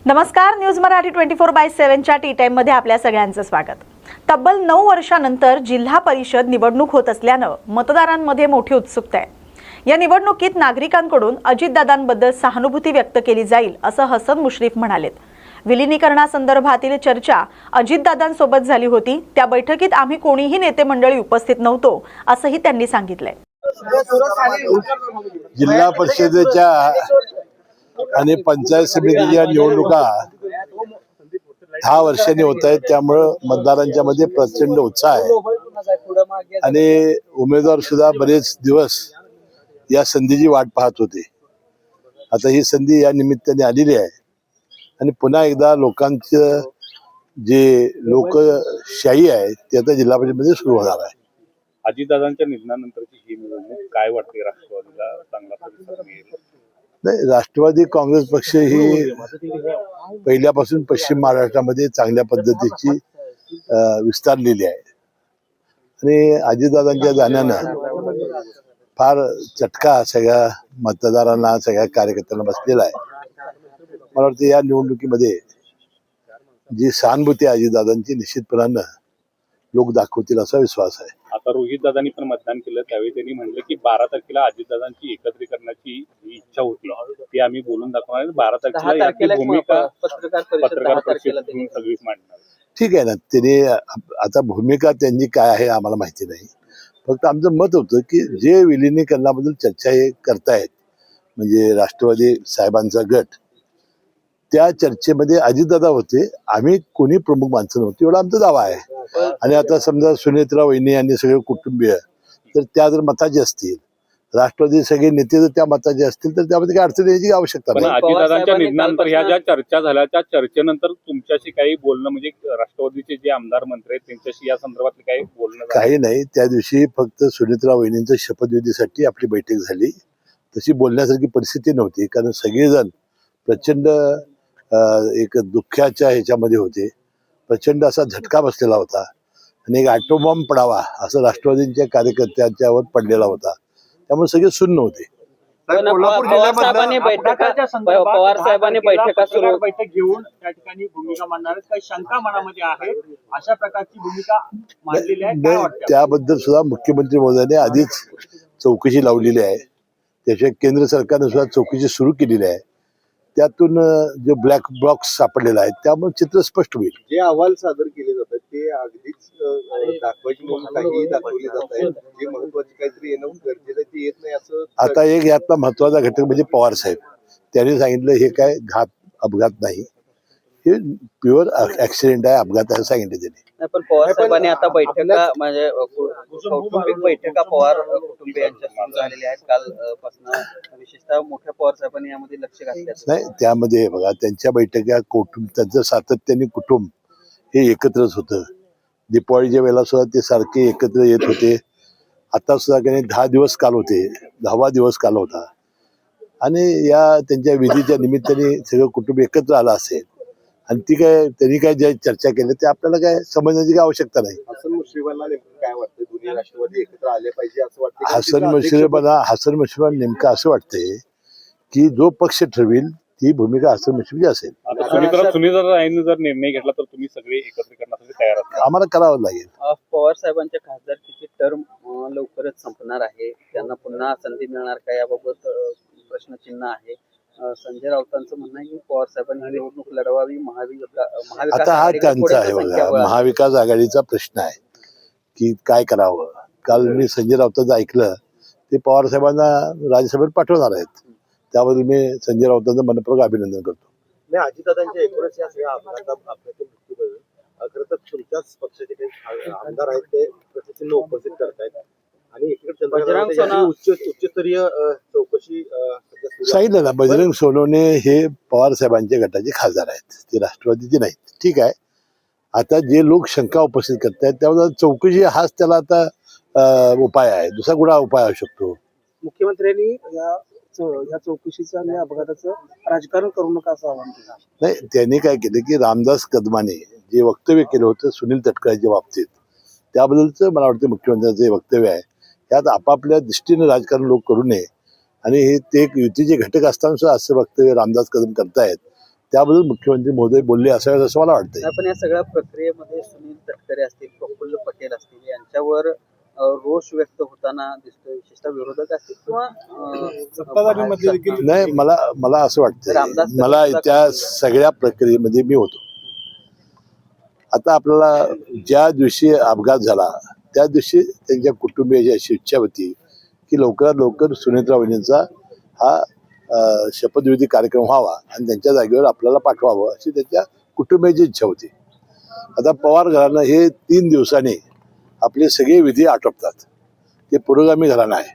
नमस्कार, news Marathi 24/7च्या T time मध्ये आपल्या सगळ्यांचं स्वागत। तब्बल 9 वर्षांनंतर जिल्हा परिषद निवडणूक होत असल्यानं मतदारांमध्ये मोठी उत्सुकता आहे। या निवडणुकीत नागरिकांकडून अजितदादांबद्दल सहानुभूती व्यक्त केली जाईल असं हसन मुश्रीफ म्हणालेत। विलीनीकरणासंदर्भातील चर्चा अजितदादांसोबत झाली होती। त्या बैठकीत आम्ही कोणीही नेते मंडळी उपस्थित नव्हतो असंही त्यांनी सांगितलंय। जिल्हा परिषदेच्या आणि पंचायत समितीच्या निवडणुका 10 वर्षांनी होत आहेत, त्यामुळे मतदारांच्या मध्ये प्रचंड उत्साह आहे आणि उमेदवार सुद्धा बरेच दिवस या संधीची वाट पाहत होते। आता ही संधी या निमित्ताने आलेली आहे आणि पुन्हा एकदा लोकांचं जे लोकशाही आहे ते आता जिल्हा परिषदेमध्ये सुरू होणार आहे। अजितदादांच्या निधनानंतरची ही निवडणूक काय वाटते? राष्ट्रवादीला चांगला प्रतिसाद मिळेल? नाही, राष्ट्रवादी काँग्रेस पक्ष ही पहिल्यापासून पश्चिम महाराष्ट्रामध्ये चांगल्या पद्धतीची विस्तारलेली आहे आणि अजितदादांच्या जाण्यानं फार चटका सगळ्या मतदारांना, सगळ्या कार्यकर्त्यांना बसलेला आहे। मला वाटतं या निवडणुकीमध्ये जी सहानुभूती अजितदादांची निश्चितपणानं लोक दाखवतील असा विश्वास आहे। आता रोहितदादांनी पण मतदान केलं, त्यावेळी त्यांनी म्हटलं की 12 तारखेला अजितदादांची एकत्रीकरणाची इच्छा होती, ती आम्ही बोलून दाखवणार। 12 तारखेला याची भूमिका पत्रकार परिषदेत सगळीच मांडणार। ठीक आहे ना, त्याने आता भूमिका त्यांनी काय आहे आम्हाला माहिती नाही। फक्त आमचं मत होतं की जे विलिनीकरणाबद्दल चर्चा हे करतायत म्हणजे राष्ट्रवादी साहेबांचा गट, त्या चर्चेमध्ये अजितदादा होते, आम्ही कोणी प्रमुख माणसं नव्हती, एवढा आमचा दावा आहे। आणि आता समजा सुनेत्रा वहिनी यांनी सगळे कुटुंबीय तर त्या जर मताचे असतील, राष्ट्रवादी सगळे नेते जर त्या मताचे असतील तर त्यामध्ये काही अडचण यायची आवश्यकता नाही। अजितदादांच्या निधनानंतर ह्या ज्या चर्चा झाल्या त्या चर्चेनंतर तुमच्याशी काही बोलणं, म्हणजे राष्ट्रवादीचे जे आमदार मंत्री आहेत त्यांच्याशी या संदर्भात काही बोलणं? काही नाही, त्या दिवशी फक्त सुनेत्रा वहिनींच्या शपथविधीसाठी आपली बैठक झाली, तशी बोलण्यासारखी परिस्थिती नव्हती, कारण सगळेजण प्रचंड एक दुःखाच्या ह्याच्यामध्ये होते। प्रचंड असा झटका बसलेला होता आणि एक ॲटोबॉम्ब पडावा असं राष्ट्रवादींच्या कार्यकर्त्यांच्यावर पडलेला होता, त्यामुळे सगळे सुन्न होते। पवार साहेबांनी बैठक घेऊन त्या ठिकाणी भूमिका मांडणार, काही शंका मनामध्ये आहे, अशा प्रकारची भूमिका मांडलेली आहे? त्याबद्दल सुद्धा मुख्यमंत्री महोदयांनी आधीच चौकशी लावलेली आहे, त्याशिवाय केंद्र सरकारने सुद्धा चौकशी सुरू केलेली आहे। त्यातून जो ब्लॅक बॉक्स सापडलेला आहे त्यामुळे चित्र स्पष्ट होईल। जे अहवाल सादर केले जातात ते अगदीच दाखवायची म्हणून काही दाखवले जात आहेत, जे महत्वाचे काहीतरी येणं गरजेचं ते येत नाही असं। आता एक यातला महत्वाचा घटक म्हणजे पवार साहेब, त्यांनी सांगितलं हे काय अपघात नाही, हे प्युअर ऍक्सिडेंट आहे, अपघात आहे सांगितलं त्यांनी। पण पवार साहेबांनी आता बैठका म्हणजे कौटुंबिक बैठका पवार कुटुंबियांच्या सुरू झालेल्या आहेत कालपासून, विशेषतः मोठ्या पवार साहेबांनी यामध्ये लक्ष घातलं नाही। त्यामध्ये बघा, त्यांच्या बैठका त्यांचं सातत्याने कुटुंब हे एकत्रच होतं। दीपावलीच्या वेळेला सुद्धा ते सारखे एकत्र येत होते। आता सुद्धा काही 10 दिवस काल होते, 10वा दिवस काल होता आणि या त्यांच्या विधीच्या निमित्ताने सगळं कुटुंब एकत्र आलं असेल आणि ती काय त्यांनी काय जे चर्चा केली ते आपल्याला काय समजण्याची काही आवश्यकता नाही। हसन मुश्रीफांना नेमकं काय वाटतं, दोन्ही राष्ट्रवादी एकत्र आले पाहिजे असं वाटतं? हसन मुश्रीफांना नेमकं असं वाटतंय की जो पक्ष ठरवेल ती भूमिका हसन मुश्रीफची असेल। सुनीताताईंनी जर निर्णय घेतला तर तुम्ही सगळे एकत्रीकरणासाठी तयार आहात? आम्हाला करावं लागेल। पवार साहेबांच्या खासदारकीची टर्म लवकरच संपणार आहे, त्यांना पुन्हा संधी मिळणार का याबाबत प्रश्नचिन्ह आहे। संजय राऊतांचं म्हणणं आहे की पवार साहेबांनी निवडणूक लढवावी, आता हा त्यांचा आहे बघा, महाविकास आघाडीचा प्रश्न आहे की काय करावं। काल मी संजय राऊतांचं ऐकलं, ते पवार साहेबांना राज्यसभेत पाठवणार आहेत, त्याबद्दल मी संजय राऊतांचं मनपूर्वक अभिनंदन करतो। नाही, अजितदादांच्या एकूणच या सगळ्या अपघाताच्या मृत्यूबद्दल खरं तर तुमच्याच पक्षाचे काही आमदार आहेत ते प्रशासनाला उपस्थित करतायत आणि एकीकडे उच्चस्तरीय चौकशी सांगितलं ना, बजरंग सोनवणे हे पवार साहेबांच्या गटाचे खासदार आहेत, ते राष्ट्रवादीचे नाहीत। ठीक आहे, आता जे लोक शंका उपस्थित करतायत त्याबद्दल चौकशी हाच त्याला आता उपाय आहे, दुसरा कुठला उपाय असू शकतो? मुख्यमंत्र्यांनी या चौकशीचं आणि अपघाताचं राजकारण करू नका असं आवाहन केलं। नाही, त्यांनी काय केलं की रामदास कदमाने जे वक्तव्य केलं होतं सुनील तटकरेच्या बाबतीत, त्याबद्दलचं मला वाटतं मुख्यमंत्र्यांचं जे वक्तव्य आहे त्यात आपापल्या दृष्टीने राजकारण लोक करू नये आणि हे ते एक युतीचे घटक असताना सुद्धा असं वक्तव्य रामदास कदम करतायत, त्याबद्दल मुख्यमंत्री महोदय बोलले असावेत असं मला वाटतंय. पण या सगळ्या प्रक्रियेमध्ये सुनील तटकरे असतील, प्रफुल्ल पटेल असतील यांच्यावर रोष व्यक्त होताना दिसतोय, विशेषतः विरोधक असतील किंवा सत्ताधारीमध्ये देखील नाही, मला असं वाटतं, रामदास मला कदमचा त्या सगळ्या प्रक्रियेमध्ये मी होतो. आता आपल्याला ज्या दिवशी अपघात झाला त्या दिवशी त्यांच्या कुटुंबियाची अशी इच्छा होती की लवकरात लवकर सुनेत्रा वहिनींचा हा शपथविधी कार्यक्रम व्हावा आणि त्यांच्या जागेवर आपल्याला पाठवावं अशी त्यांच्या कुटुंबियाची इच्छा होती. आता पवार घराणं हे 3 दिवसांनी आपले सगळे विधी आटोपतात, ते पुरोगामी घराणं आहे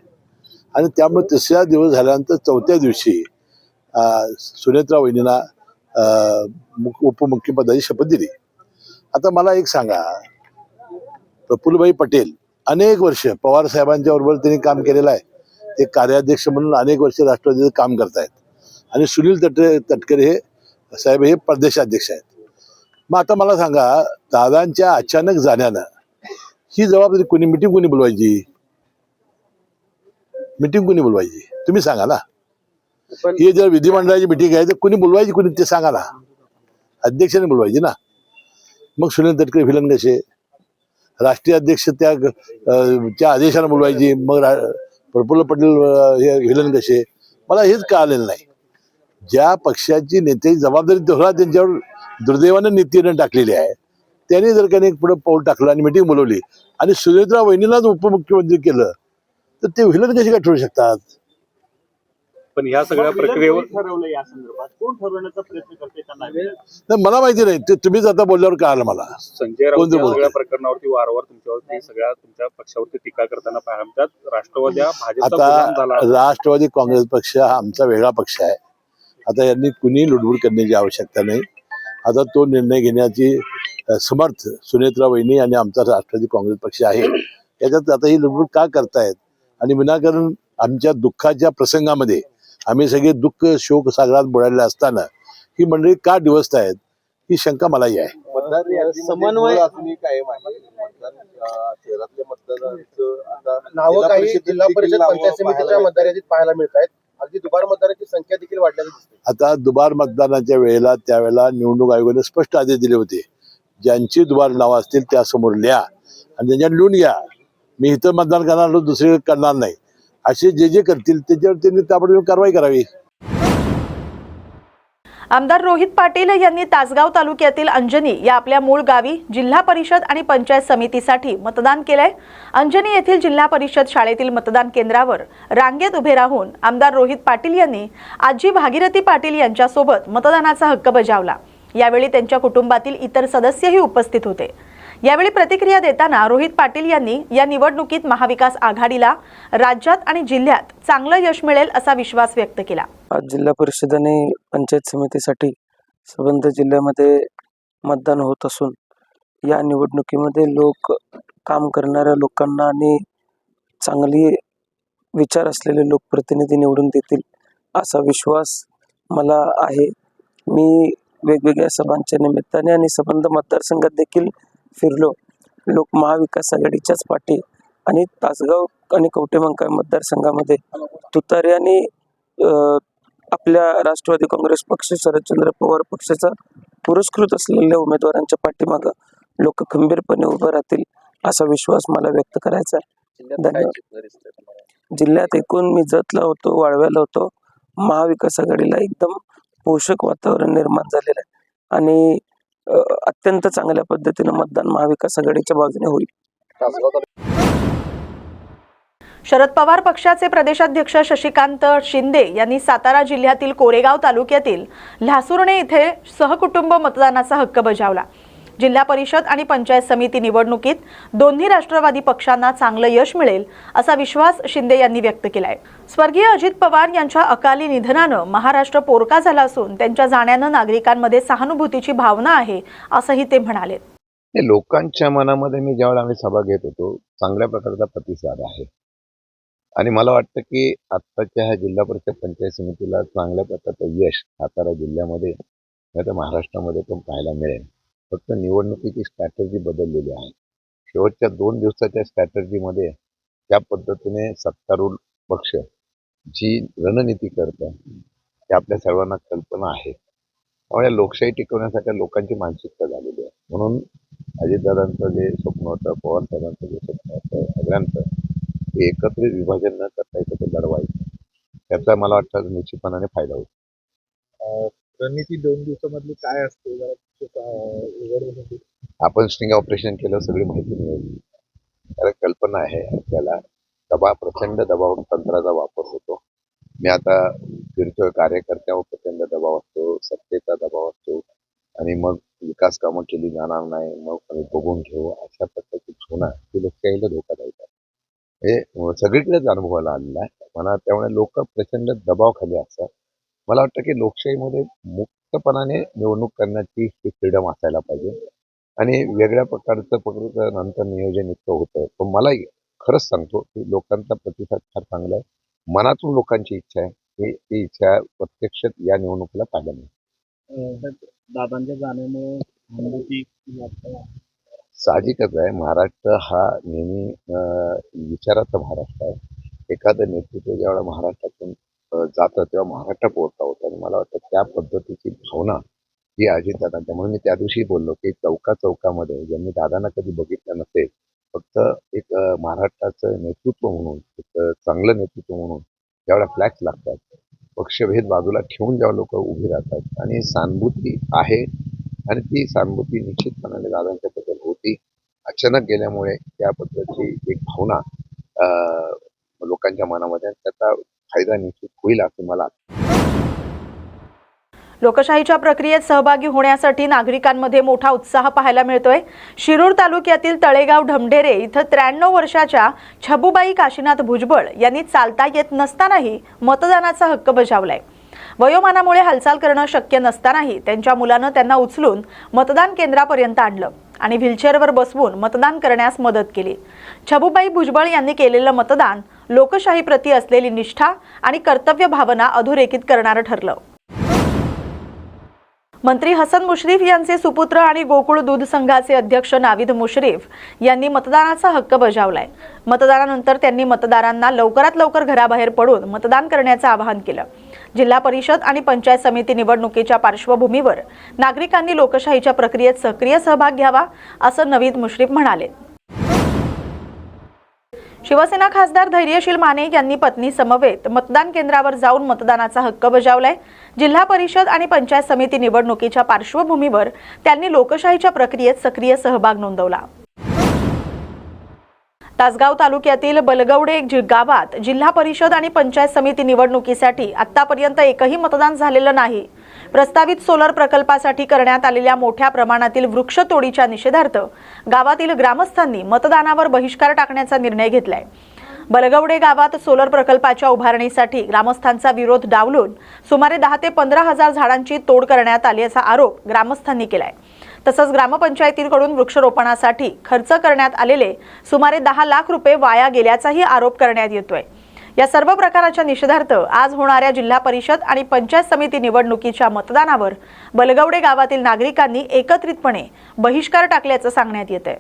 आणि त्यामुळे 3रा दिवस झाल्यानंतर 4थ्या दिवशी सुनेत्रा वहिनींना उपमुख्यपदाची शपथ दिली. आता मला एक सांगा, प्रफुल्लभाई पटेल अनेक वर्ष पवार साहेबांच्या बरोबर त्यांनी काम केलेलं आहे, ते कार्याध्यक्ष म्हणून अनेक वर्ष राष्ट्रवादीचं काम करतायत आणि सुनील तटकरे हे साहेब हे प्रदेशाध्यक्ष आहेत. मग आता मला सांगा, दादांच्या अचानक जाण्यानं ही जबाबदारी कोणी मिटिंग कोणी बोलवायची, तुम्ही सांगा ना. पण ही जर विधिमंडळाची मिटिंग आहे तर कोणी बोलवायची, कोणी ते सांगा ना, अध्यक्षाने बोलवायची ना. मग सुनील तटकरे विलन कसे, राष्ट्रीय अध्यक्ष त्या आदेशाने बोलवायची, मग प्रफुल्ल पटेल हे विलन कसे, मला हेच कळालेलं नाही. ज्या पक्षाची नेत्याची जबाबदारी तेवढा त्यांच्यावर दुर्दैवानं नीतीने टाकलेली आहे, त्यांनी जर काही पुढे पाऊल टाकलं आणि मिटिंग बोलवली आणि सुनेत्रा वहिनीलाच उपमुख्यमंत्री केलं तर ते विलन कसे काय ठरू शकतात. पण ह्या सगळ्या प्रक्रियेवर ठरवलं या संदर्भात, कोण ठरवण्याचा प्रयत्न करते त्यांना नाही, मला माहिती नाही, ते तुम्हीच आता बोलल्यावर कळालं मला. संजय कोणतं राऊत या बोलतंय? सगळ्या प्रकरणावरती वारंवार तुमच्यावरती तुमच्या पक्षावरती टीका करताना पाहायला मिळतात. राष्ट्रवादी हा भाजपचा गुलाम झाला. आता राष्ट्रवादी काँग्रेस पक्ष हा आमचा वेगळा पक्ष आहे. आता यांनी कुणी लुडबुड करण्याची आवश्यकता नाही. आता तो निर्णय घेण्याची समर्थ सुनेत्रा वहिनी आणि आमचा राष्ट्रवादी काँग्रेस पक्ष आहे. याच्यात आता ही लुडबुड का करतायत आणि विनाकारण आमच्या दुःखाच्या प्रसंगामध्ये आम्ही सगळे दुःख शोक सागरात बुडालेले असताना ही मंडळी का डिवचतायत ही शंका मलाही आहे. समन्वय अजूनही कायम आहे. शहरातल्या मतदारांचं आता नावं काही जिल्हा परिषद पंचायत समितीच्या मतदार यादीत पाहायला मिळत आहेत. अगदी दुबार मतदारांची संख्या देखील वाढल्याची दिसते. आता दुबार मतदानाच्या वेळेला त्यावेळेला निवडणूक आयोगाने स्पष्ट आदेश दिले होते, ज्यांची दुबार नावं असतील त्या समोर लिहा आणि त्यांच्यात लिहून घ्या. मी इथं मतदान करणार, दुसरे करणार नाही, असे जे करतील त्याच्यावर त्यांनी ताबडतोब कारवाई करावी. आमदार रोहित पाटील यांनी तासगाव तालुक्यातील अंजनी या आपल्या मूळ गावी जिल्हा परिषद आणि पंचायत समितीसाठी मतदान केलंय. अंजनी येथील जिल्हा परिषद शाळेतील मतदान केंद्रावर रांगेत उभे राहून आमदार रोहित पाटील यांनी आजी भागीरथी पाटील यांच्यासोबत मतदानाचा हक्क बजावला. यावेळी त्यांच्या कुटुंबातील इतर सदस्यही उपस्थित होते. यावेळी प्रतिक्रिया देताना रोहित पाटील यांनी या निवडणुकीत महाविकास आघाडीला राज्यात आणि जिल्ह्यात चांगलं यश मिळेल असा विश्वास व्यक्त केला. आज जिल्हा परिषद आणि पंचायत समितीसाठी संबंधित जिल्ह्यामध्ये मतदान होत असून या निवडणुकीमध्ये लोक काम करणाऱ्या लोकांना आणि चांगली विचार असलेले लोकप्रतिनिधी निवडून देतील असा विश्वास मला आहे. मी वेगवेगळ्या सभांच्या निमित्ताने आणि संबंध मतदारसंघात देखील फिरलो. लोक महाविकास आघाडीच्याच पाठी आणि तासगाव आणि कवठेमंकाळ मतदारसंघामध्ये तुतारी आणि आपल्या राष्ट्रवादी काँग्रेस पक्ष शरदचंद्र पवार पक्षाचा पुरस्कृत असलेल्या उमेदवारांच्या पाठीमागं लोक खंबीरपणे उभं राहतील असा विश्वास मला व्यक्त करायचा आहे. धन्यवाद. जिल्ह्यात एकूण मी जतला होतो, वाळव्याला होतो. महाविकास आघाडीला एकदम पोषक वातावरण निर्माण झालेलं आहे आणि अत्यंत चांगल्या पद्धतीने मतदान महाविकास आघाडीच्या बाजूने होईल. शरद पवार पक्षाचे प्रदेशाध्यक्ष शशिकांत शिंदे यांनी सातारा जिल्ह्यातील कोरेगाव तालुक्यातील ल्हासुर्णे येथे सहकुटुंब मतदानाचा हक्क बजावला. जिल्हा परिषद आणि पंचायत समिती निवडणुकीत दोन्ही राष्ट्रवादी पक्षांना चांगलं यश मिळेल असा विश्वास शिंदे यांनी व्यक्त केलाय. स्वर्गीय अजित पवार यांच्या अकाली निधनानं महाराष्ट्र पोरका झाला असून त्यांच्या जाण्यानं नागरिकांमध्ये सहानुभूतीची भावना आहे असंही ते म्हणाले. लोकांच्या मनामध्ये मी ज्यावेळेला आम्ही सभा घेत होतो चांगल्या प्रकारचा प्रतिसाद आहे आणि मला वाटतं की आत्ताच्या ह्या जिल्हा परिषद पंचायत समितीला चांगल्या प्रकारचं यश सातारा जिल्ह्यामध्ये नाही तर महाराष्ट्रामध्ये पण पाहायला मिळेल. फक्त निवडणुकीची स्ट्रॅटर्जी बदललेली आहे. शेवटच्या 2 दिवसाच्या स्ट्रॅटर्जीमध्ये ज्या पद्धतीने सत्तारूढ पक्ष जी रणनीती करत आहे ते आपल्या सर्वांना कल्पना आहे. त्यामुळे लोकशाही टिकवण्यासाठी लोकांची मानसिकता झालेली आहे. म्हणून अजितदादांचं जे स्वप्न होतं, पवार साहेबांचं जे स्वप्न होतं, सगळ्यांचं ते एकत्रित विभाजन न करता एकत्र लढवायचं, त्याचा मला वाटतं निश्चितपणाने फायदा होईल. रणनीती 2 दिवसामधली काय असते आपण स्टिंग ऑपरेशन केलं, सगळी माहिती मिळाली. त्याला कल्पना आहे आपल्याला. प्रचंड दबाव तंत्राचा वापर होतो. मी आता फिरतोय, कार्यकर्त्यावर प्रचंड दबाव असतो, सत्तेचा दबाव असतो आणि मग विकास कामं केली जाणार नाही, मग आम्ही बघून घेऊ, अशा पद्धतीत होणार ही लोकशाहीला धोकादायक आहे. हे सगळीकडेच अनुभवाला आलेला आहे मला. त्यामुळे लोक प्रचंड दबावाखाली असतात. मला वाटतं की लोकशाहीमध्ये मुक्तपणाने निवडणूक करण्याची ही फ्रीडम असायला पाहिजे आणि वेगळ्या प्रकारचं नंतर नियोजन इतकं होतं. पण मलाही खरंच सांगतो की लोकांचा प्रतिसाद फार चांगला आहे. मनातून लोकांची इच्छा आहे, ती इच्छा प्रत्यक्षात या निवडणुकीला पाहिलं नाही. दादांच्या जाण्यामुळे साहजिकच आहे. महाराष्ट्र हा नेहमी विचाराचा महाराष्ट्र आहे. एखादं नेतृत्व ज्यावेळेला महाराष्ट्रातून जातं तेव्हा महाराष्ट्र पोहोचता होतं आणि मला वाटतं त्या पद्धतीची भावना ही अजितदादांच्या. म्हणून मी त्या दिवशी बोललो की चौकामध्ये ज्यांनी दादांना कधी बघितलं नसेल, फक्त एक महाराष्ट्राचं नेतृत्व म्हणून, एक चांगलं नेतृत्व म्हणून ज्यावेळेला फ्लॅग्स लागतात, पक्षभेद बाजूला ठेवून जेव्हा लोक उभी राहतात आणि सहानुभूती आहे आणि ती सहानुभूती निश्चितपणाने दादांच्या बद्दल होती. अचानक गेल्यामुळे त्या पद्धतीची एक भावना लोकांच्या मनामध्ये, त्याचा फायदा निश्चित होईल असं मला. लोकशाहीच्या प्रक्रियेत सहभागी होण्यासाठी नागरिकांमध्ये मोठा उत्साह पाहायला मिळतोय. शिरूर तालुक्यातील तळेगाव ढमढेरे इथं 93 वर्षाच्या छबुबाई काशीनाथ भुजबळ यांनी चालता येत नसतानाही मतदानाचा हक्क बजावलाय. वयोमानामुळे हालचाल करणं शक्य नसतानाही त्यांच्या मुलानं त्यांना उचलून मतदान केंद्रापर्यंत आणलं आणि व्हीलचेअरवर बसवून मतदान करण्यास मदत केली. छबुबाई भुजबळ यांनी केलेलं मतदान लोकशाहीप्रती असलेली निष्ठा आणि कर्तव्य भावना अधोरेखित करणारं ठरलं. मंत्री हसन मुश्रीफ यांचे सुपुत्र आणि गोकुळ दूध संघाचे अध्यक्ष नाविद मुश्रीफ यांनी मतदानाचा हक्क बजावलाय. मतदानानंतर त्यांनी मतदारांना लवकरात लवकर घराबाहेर पडून मतदान करण्याचं आवाहन केलं. जिल्हा परिषद आणि पंचायत समिती निवडणुकीच्या पार्श्वभूमीवर नागरिकांनी लोकशाहीच्या प्रक्रियेत सक्रिय सहभाग घ्यावा असं नाविद मुश्रीफ म्हणाले. शिवसेना खासदार धैर्यशील माने यांनी पत्नी समवेत मतदान केंद्रावर जाऊन मतदानाचा हक्क बजावलाय. जिल्हा परिषद आणि पंचायत समिती निवडणुकीच्या पार्श्वभूमीवर त्यांनी लोकशाहीच्या प्रक्रियेत सक्रिय सहभाग नोंदवला. तासगाव तालुक्यातील बलगवडे गावात जिल्हा परिषद आणि पंचायत समिती निवडणुकीसाठी आतापर्यंत एकही मतदान झालेलं नाही. प्रस्तावित सोलर प्रकल्पासाठी करण्यात आलेल्या मोठ्या प्रमाणातील वृक्षतोडीच्या निषेधार्थ गावातील ग्रामस्थांनी मतदानावर बहिष्कार टाकण्याचा निर्णय घेतलाय. बलगवडे गावात सोलर प्रकल्पाच्या उभारणीसाठी ग्रामस्थांचा विरोध डावलून सुमारे 10 ते 15 हजार झाडांची तोड करण्यात आल्याचा आरोप ग्रामस्थांनी केलाय. तसंच ग्रामपंचायतीकडून वृक्षारोपणासाठी खर्च करण्यात आलेले सुमारे 10 लाख रुपये वाया गेल्याचाही आरोप करण्यात येतोय. या सर्व प्रकाराच्या निषेधार्थ आज होणाऱ्या जिल्हा परिषद आणि पंचायत समिती निवडणुकीच्या मतदानावर बलगवडे गावातील नागरिकांनी एकत्रितपणे बहिष्कार टाकल्याचं सांगण्यात येतंय.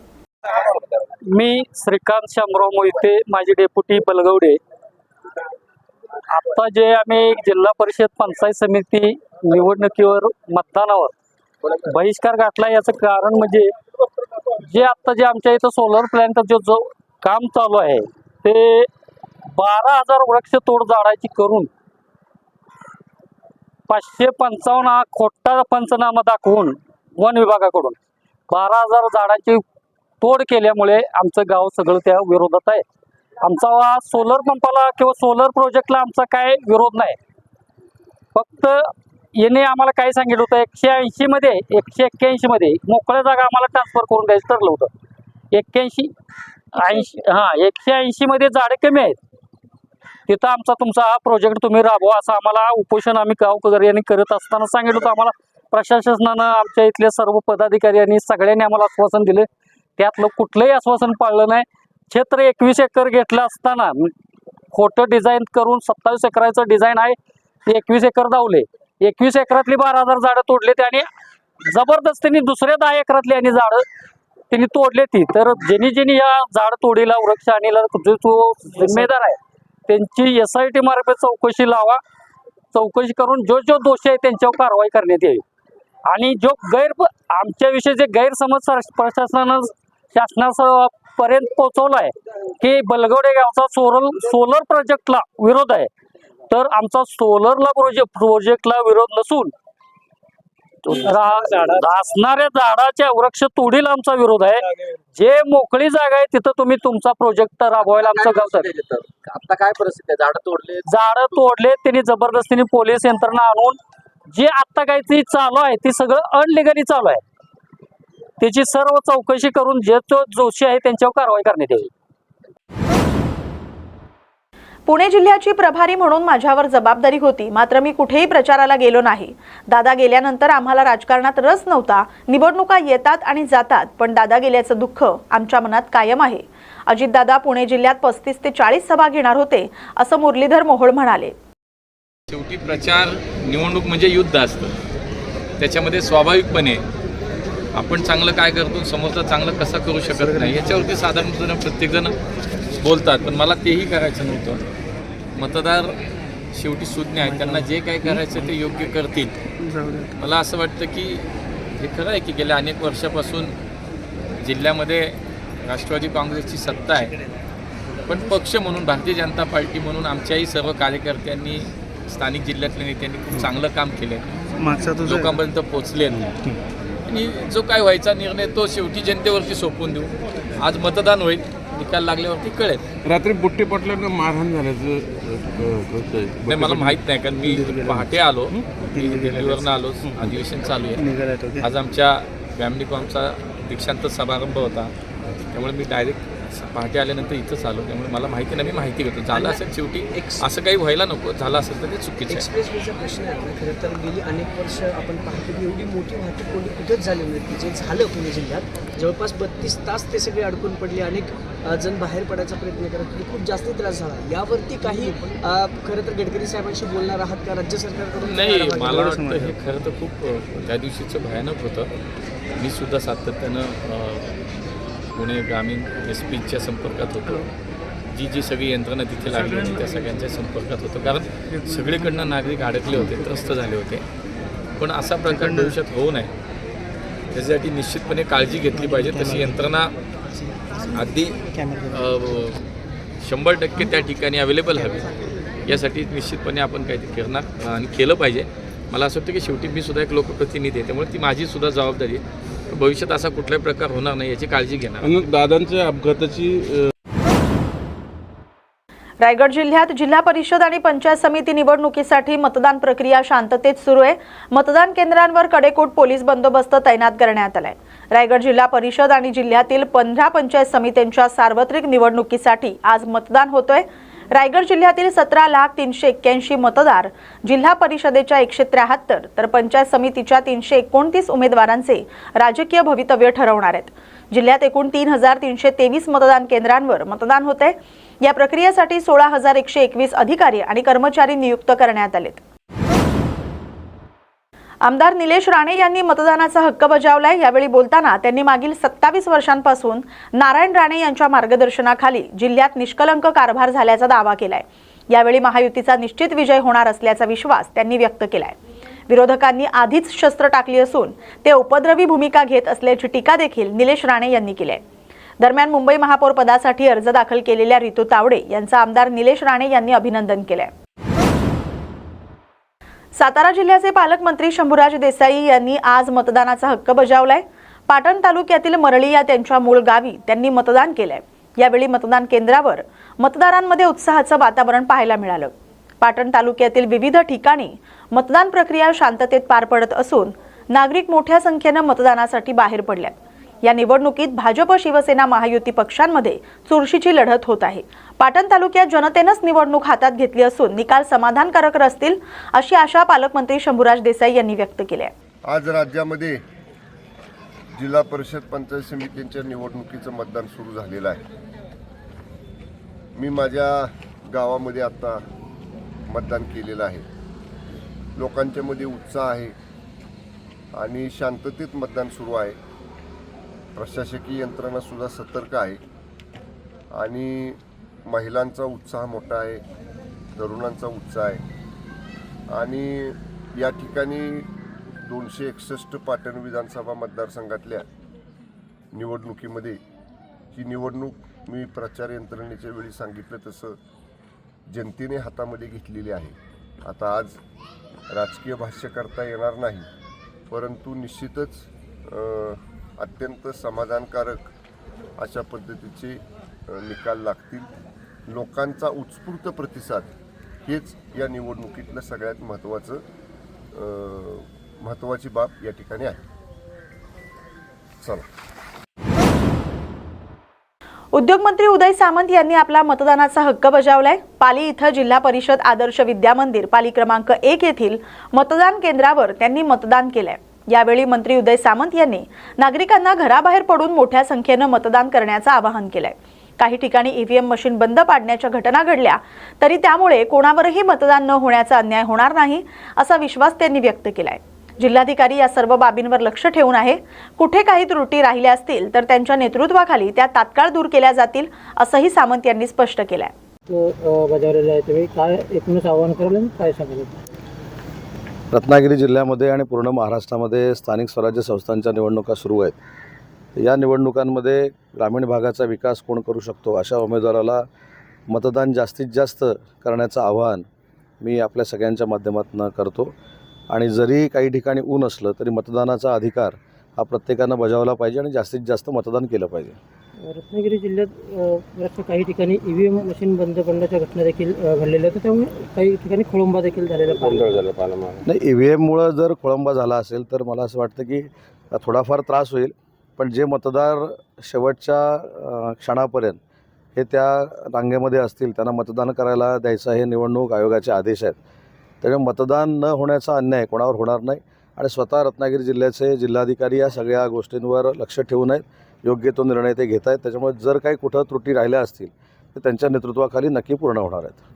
मी श्रीकांत शामराव मोहिते, माझी डेप्युटी बलगवडे. आता जे आम्ही जिल्हा परिषद पंचायत समिती निवडणुकीवर मतदानावर बहिष्कार घातला, याचं कारण म्हणजे जे आमच्या इथं सोलर प्लॅन्ट जो काम चालू आहे ते 12,000 वृक्ष तोड झाडाची करून 555 हा खोटा पंचनामा दाखवून वन विभागाकडून 12,000 झाडाची तोड केल्यामुळे आमचं गाव सगळं त्या विरोधात आहे. आमचा सोलर पंपाला किंवा सोलर प्रोजेक्टला आमचा काय विरोध नाही. फक्त याने आम्हाला काय सांगितलं होतं, 181 मध्ये 181 मध्ये मोकळ्या जागा आम्हाला ट्रान्सफर करून द्यायचं ठरलं होतं. 180 मध्ये झाडे कमी आहेत, तिथं तुमचा हा प्रोजेक्ट तुम्ही राबवा असं आम्हाला उपोषण आम्ही गावकऱ्यांनी करत असताना सांगितलं होतं. आम्हाला प्रशासनानं आमच्या इथले सर्व पदाधिकारी यांनी सगळ्यांनी आम्हाला आश्वासन दिले. त्यातलं कुठलंही आश्वासन पाळलं नाही. क्षेत्र 21 एकर घेतलं असताना खोटं डिझाईन करून 27 एकराचं डिझाईन आहे, 21 एकर दावले. 21 एकरातली 12,000 झाडं तोडले आणि जबरदस्तीने दुसऱ्या 10 एकरातली आणि झाडं त्यांनी तोडले ती. तर ज्यांनी या झाड तोडीला वृक्ष आणीला जो जिम्मेदार आहे त्यांची SIT मार्फत चौकशी लावा. चौकशी करून जो दोषी आहे त्यांच्यावर कारवाई करण्यात येईल. आणि जो आमच्याविषयी जे गैरसमज प्रशासनानं शासनापर्यंत पोहोचवला आहे की बलगवडे गावचा सोलर प्रोजेक्टला विरोध आहे, तर आमचा सोलरला प्रोजेक्टला विरोध नसून असणाऱ्या झाडाच्या वृक्ष तोडीला आमचा विरोध आहे. जे मोकळी जागा आहे तिथं तुम्ही तुमचा प्रोजेक्ट राबवायला आमचं गाव आता काय परिस्थिती आहे? झाडं तोडले त्यांनी जबरदस्तीने पोलीस यंत्रणा आणून जे आता काही ती चालू आहे ती सगळं अनलिगली चालू आहे. त्याची सर्व चौकशी करून जे तो दोषी आहे त्यांच्यावर कारवाई करण्यात येईल. पुणे जिल्ह्याची प्रभारी म्हणून माझ्यावर जबाबदारी होती, मात्र मी कुठेही प्रचाराला गेलो नाही. दादा गेल्यानंतर आम्हाला राजकारणात रस नव्हता. निवडणुका येतात आणि जातात, पण दादा गेल्याचं दुःख आमच्या मनात कायम आहे. अजितदादा पुणे जिल्ह्यात 35 ते 40 सभा घेणार होते, असं मुरलीधर मोहोळ म्हणाले. शेवटी प्रचार निवडणूक म्हणजे युद्ध असतं. त्याच्यामध्ये स्वाभाविकपणे आपण चांगलं काय करतो, समोरचं चांगलं कसं करू शकत नाही याच्यावरती साधारणपणे प्रत्येकजण बोलतात, पण मला तेही करायचं नव्हतं. मतदार शेवटी सुज्ञ आहेत, त्यांना जे काय करायचं ते योग्य करतील. मला असं वाटतं की हे खरं आहे की गेल्या अनेक वर्षापासून जिल्ह्यामध्ये राष्ट्रवादी काँग्रेसची सत्ता आहे, पण पक्ष म्हणून भारतीय जनता पार्टी म्हणून आमच्याही सर्व कार्यकर्त्यांनी स्थानिक जिल्ह्यातल्या नेत्यांनी खूप चांगलं काम केलं आहे, लोकांपर्यंत पोचले आणि जो काय व्हायचा निर्णय तो शेवटी जनतेवरती सोपवून देऊ. आज मतदान होईल, निकाल लागल्यावरती कळेल. रात्री बुट्टी पटल्यानं मारहाण झाल्याचं नाही मला माहीत नाही, कारण मी पहाटे आलो, दिल्लीवरनं आलो, अधिवेशन चालू आहे. आज आमच्या फॅमिलीकॉमचा दीक्षांत समारंभ होता, त्यामुळे मी डायरेक्ट पहाटे आल्यानंतर इथंच आलो. त्यामुळे मला माहिती नाही, मी माहिती घेतो. झालं असेल शेवटी, असं काही व्हायला नको. झालं असेल तर ते चुकीचं आहे. एक्सप्रेसवेचा प्रश्न आहे. खरं तर गेली अनेक वर्ष आपण पाहतो की एवढी मोठी वाहतूक कोणी कुठेच झाली नाही. जे झालं पुणे जिल्ह्यात जवळपास 32 तास ते सगळे अडकून पडले. अनेक जण बाहेर पडायचा प्रयत्न करत होते, खूप जास्त त्रास झाला. यावरती काही खरं तर गडकरी साहेबांशी बोलणार आहात का राज्य सरकारकडून? नाही, मला वाटतं हे खरं तर खूप त्या दिवशीचं भयानक होतं. मी सुद्धा सातत्यानं पुणे ग्रामीण SP-च्या संपर्कात होतो. जी सगळी यंत्रणा तिथे लागली होती त्या सगळ्यांच्या संपर्कात होतो, कारण सगळीकडनं नागरिक अडकले होते, त्रस्त झाले होते. पण असा प्रकार भविष्यात होऊ नये त्याच्यासाठी निश्चितपणे काळजी घेतली पाहिजे. तशी यंत्रणा अगदी 100% त्या ठिकाणी अवेलेबल हवी, यासाठी निश्चितपणे आपण काहीतरी करणार आणि केलं पाहिजे. मला असं वाटतं की शेवटी मी सुद्धा एक लोकप्रतिनिधी आहे, त्यामुळे ती माझी सुद्धा जबाबदारी आहे. भविष्यात असा कुठलाही प्रकार होणार नाही याची काळजी घेणार. दादांच्या अपघाताची रायगड जिल्ह्यात जिल्हा परिषद आणि पंचायत समिती निवडणुकीसाठी मतदान प्रक्रिया शांततेत सुरू आहे. मतदान केंद्रांवर कडेकोट पोलीस बंदोबस्त तैनात करण्यात आलाय. रायगड जिल्हा परिषद आणि जिल्ह्यातील 15 पंचायत समित्यांच्या सार्वत्रिक निवडणुकीसाठी आज मतदान होतोय. रायगड जिल्ह्यातील 17,381 मतदार जिल्हा परिषदेच्या 173 तर पंचायत समितीच्या 329 उमेदवारांचे राजकीय भवितव्य ठरवणार आहेत. जिल्ह्यात एकूण 3,323 मतदान केंद्रांवर मतदान होते. या प्रक्रियेसाठी 16,121 अधिकारी आणि कर्मचारी नियुक्त करण्यात आलेत. आमदार निलेश राणे यांनी मतदानाचा हक्क बजावलाय. यावेळी बोलताना त्यांनी मागील 27 वर्षांपासून नारायण राणे यांच्या मार्गदर्शनाखाली जिल्ह्यात निष्कलंक कारभार झाल्याचा दावा केलाय. यावेळी महायुतीचा निश्चित विजय होणार असल्याचा विश्वास त्यांनी व्यक्त केलाय. विरोधकांनी आधीच शस्त्र टाकली असून ते उपद्रवी भूमिका घेत असल्याची टीका देखील निलेश राणे यांनी केली आहे. दरम्यान मुंबई महापौर पदासाठी अर्ज दाखल केलेल्या रितू तावडे यांचं आमदार निलेश राणे यांनी अभिनंदन केलंय. सातारा जिल्ह्याचे पालकमंत्री शंभूराज देसाई यांनी आज मतदानाचा हक्क बजावलाय. पाटण तालुक्यातील मरळी या त्यांच्या मूळ गावी त्यांनी मतदान केलंय. यावेळी मतदान केंद्रावर मतदारांमध्ये उत्साहाचं वातावरण पाहायला मिळालं. पाटण तालुक्यातील विविध ठिकाणी मतदान प्रक्रिया शांततेत पार पडत असून नागरिक मोठ्या संख्येने मतदानासाठी बाहेर पडल्यात. या निवडणुकीत भाजप शिवसेना महायुती पक्षांमध्ये चुरशीची लढत होत आहे. पाटण तालुक्यात जनतेनंच निवडणूक हातात घेतली असून निकाल समाधानकारक असतील अशी आशा पालकमंत्री शंभूराज देसाई यांनी व्यक्त केली आहे. आज राज्यामध्ये जिल्हा परिषद पंचायत समितींच्या निवडणुकीचं मतदान सुरू झालेलं आहे. मी माझ्या गावामध्ये आता मतदान केलेलं आहे. लोकांच्या मध्ये उत्साह आहे आणि शांततेत मतदान सुरू आहे. प्रशासकीय यंत्रणा सुद्धा सतर्क आहे आणि महिलांचा उत्साह मोठा आहे, तरुणांचा उत्साह आहे आणि या ठिकाणी 261 पाटण विधानसभा मतदारसंघातल्या निवडणुकीमध्ये ही निवडणूक मी प्रचार यंत्रणेच्या वेळी सांगितलं तसं जनतेने हातामध्ये घेतलेली आहे. आता आज राजकीय भाष्य करता येणार नाही, परंतु निश्चितच अत्यंत समाधानकारक अशा पद्धतीचे निकाल लागतील. लोकांचा उत्स्फूर्त प्रतिसाद हेच या निवडणुकीतलं सगळ्यात महत्त्वाची बाब या ठिकाणी आहे. चला. उद्योगमंत्री उदय सामंत यांनी आपला मतदानाचा हक्क बजावलाय. पाली इथं जिल्हा परिषद आदर्श विद्या मंदिर पाली क्रमांक 1 येथील मतदान केंद्रावर त्यांनी मतदान केलंय. यावेळी मंत्री उदय सामंत यांनी नागरिकांना घराबाहेर पडून मोठ्या संख्येनं मतदान करण्याचं आवाहन केलंय. काही ठिकाणी ईव्हीएम मशीन बंद पाडण्याच्या घटना घडल्या तरी त्यामुळे कोणावरही मतदान न होण्याचा अन्याय होणार नाही असा विश्वास त्यांनी व्यक्त केलाय. जिल्हाधिकारी या सर्व बाबींवर लक्ष ठेवून आहे. कुठे काही त्रुटी राहिल्या असतील तर त्यांच्या नेतृत्वाखाली त्या तात्काळ दूर केल्या जातील असंही सामंत यांनी स्पष्ट केलंय. बजावलेला आहे तुम्ही काय एकूणच आवाहन कराल काय सांगाल? रत्नागिरी जिल्ह्यामध्ये आणि पूर्ण महाराष्ट्रामध्ये स्थानिक स्वराज्य संस्थांच्या निवडणुका सुरू आहेत. या निवडणुकांमध्ये ग्रामीण भागाचा विकास कोण करू शकतो अशा उमेदवाराला मतदान जास्तीत जास्त करण्याचं आवाहन मी आपल्या सगळ्यांच्या माध्यमातून करतो. आणि जरी काही ठिकाणी ऊन असलं तरी मतदानाचा अधिकार हा प्रत्येकानं बजावला पाहिजे आणि जास्तीत जास्त मतदान केलं पाहिजे. रत्नागिरी जिल्ह्यात काही ठिकाणी ईव्हीएम मशीन बंद पडण्याच्या घटना देखील घडलेल्या आहेत, त्यामुळे काही ठिकाणी खोळंबा देखील झालेला नाही. ईव्हीएममुळं जर खोळंबा झाला असेल तर मला असं वाटतं की थोडाफार त्रास होईल, पण जे मतदार शेवटच्या क्षणापर्यंत हे त्या रांगेमध्ये असतील त्यांना मतदान करायला द्यायचं हे निवडणूक आयोगाचे आदेश आहेत. त्यामुळे मतदान न होण्याचा अन्याय कोणावर होणार नाही आणि स्वतः रत्नागिरी जिल्ह्याचे जिल्हाधिकारी या सगळ्या गोष्टींवर लक्ष ठेवून आहेत. योग्य तो निर्णय ते घेत आहेत. त्याच्यामुळे जर काही कुठं त्रुटी राहिल्या असतील तर त्यांच्या नेतृत्वाखाली नक्की पूर्ण होणार आहेत.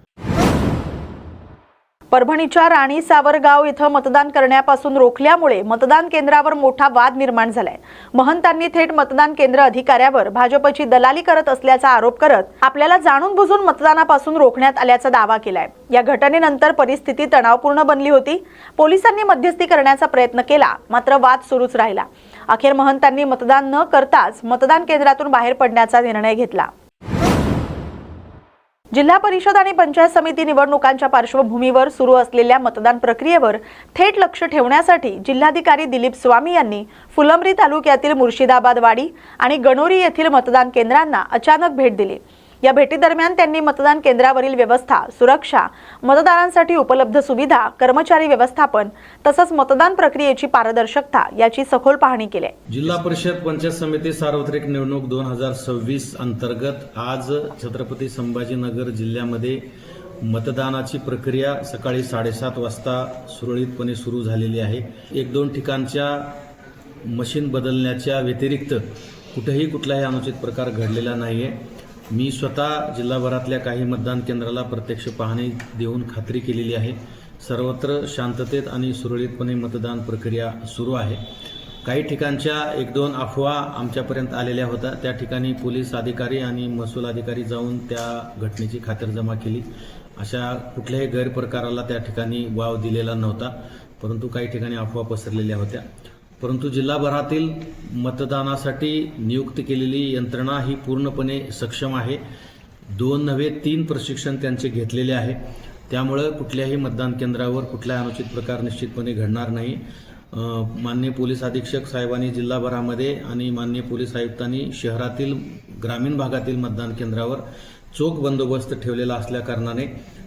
परभणीच्या राणी सावरगाव इथं मतदान करण्यापासून रोखल्यामुळे मतदान केंद्रावर मोठा वाद निर्माण झालाय. महंतांनी थेट मतदान केंद्र अधिकाऱ्यावर भाजपची दलाली करत असल्याचा आरोप करत आपल्याला जाणून बुजून मतदानापासून रोखण्यात आल्याचा दावा केलाय. या घटनेनंतर परिस्थिती तणावपूर्ण बनली होती. पोलिसांनी मध्यस्थी करण्याचा प्रयत्न केला, मात्र वाद सुरूच राहिला. अखेर महंतांनी मतदान न करताच मतदान केंद्रातून बाहेर पडण्याचा निर्णय घेतला. जिल्हा परिषद आणि पंचायत समिती निवडणुकांच्या पार्श्वभूमीवर सुरू असलेल्या मतदान प्रक्रियेवर थेट लक्ष ठेवण्यासाठी जिल्हाधिकारी दिलीप स्वामी यांनी फुलंब्री तालुक्यातील मुर्शिदाबाद वाडी आणि गणोरी येथील मतदान केंद्रांना अचानक भेट दिली. या भेटीदरम्यान त्यांनी मतदान केंद्रावरील व्यवस्था, सुरक्षा, मतदारांसाठी उपलब्ध सुविधा, कर्मचारी व्यवस्थापन तसंच मतदान प्रक्रियेची पारदर्शकता याची सखोल पाहणी केली. जिल्हा परिषद पंचायत समिती सार्वत्रिक निवडणूक 2026 अंतर्गत आज छत्रपती संभाजीनगर जिल्ह्यामध्ये मतदानाची प्रक्रिया सकाळी 7:30 वाजता सुरळीतपणे सुरू झालेली आहे. 1-2 ठिकाणच्या मशीन बदलण्याच्या व्यतिरिक्त कुठेही कुठलाही अनुचित प्रकार घडलेला नाहीये. मी स्वतः जिल्हाभरातल्या काही मतदान केंद्राला प्रत्यक्ष पाहणी देऊन खात्री केलेली आहे. सर्वत्र शांततेत आणि सुरळीतपणे मतदान प्रक्रिया सुरू आहे. काही ठिकाणच्या 1-2 अफवा आमच्यापर्यंत आलेल्या होत्या. त्या ठिकाणी पोलीस अधिकारी आणि महसूल अधिकारी जाऊन त्या घटनेची खातरजमा केली. अशा कुठल्याही गैरप्रकाराला त्या ठिकाणी वाव दिलेला नव्हता, परंतु काही ठिकाणी अफवा पसरलेल्या होत्या. परंतु जिल्हाभरातील मतदानासाठी नियुक्त केलेली यंत्रणा ही पूर्णपणे सक्षम आहे. 2 नव्हे 3 प्रशिक्षण त्यांचे घेतलेले आहे. त्यामुळे कुठल्याही मतदान केंद्रावर कुठलाही अनुचित प्रकार निश्चितपणे घडणार नाही. माननीय पोलीस अधीक्षक साहेबांनी जिल्हाभरामध्ये आणि माननीय पोलीस आयुक्तांनी शहरातील ग्रामीण भागातील मतदान केंद्रावर चोख बंदोबस्त ठेवलेला असल्या कारणाने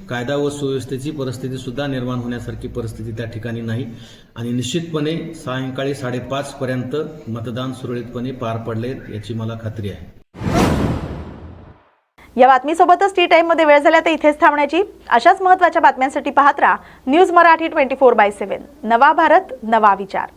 कायदा व सुव्यवस्थेची परिस्थिती सुद्धा निर्माण होण्यासारखी परिस्थिती त्या ठिकाणी नाही आणि निश्चितपणे सायंकाळी 5:30 पर्यंत मतदान सुरळीतपणे पार पडले याची मला खात्री आहे. या बातमीसोबतच टी टाइम मध्ये वेळ झाला तर इथेच थांबण्याची. अशाच महत्त्वाच्या बातम्यांसाठी पाहत राहा न्यूज मराठी 24/7. नवा भारत, नवा विचार.